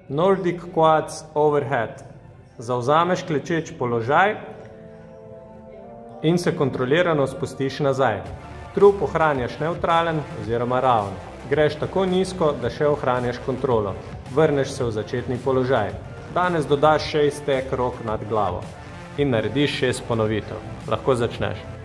Nordic quads overhead. Zavzameš klečeč položaj in se kontrolirano spustiš nazaj. Trup ohranjaš nevtralen oziroma raven. Greš tako nizko, da še ohranjaš kontrolo. Vrneš se v začetni položaj. Danes dodaš 6 tek rok nad glavo in narediš 6 ponovitev. Lahko začneš.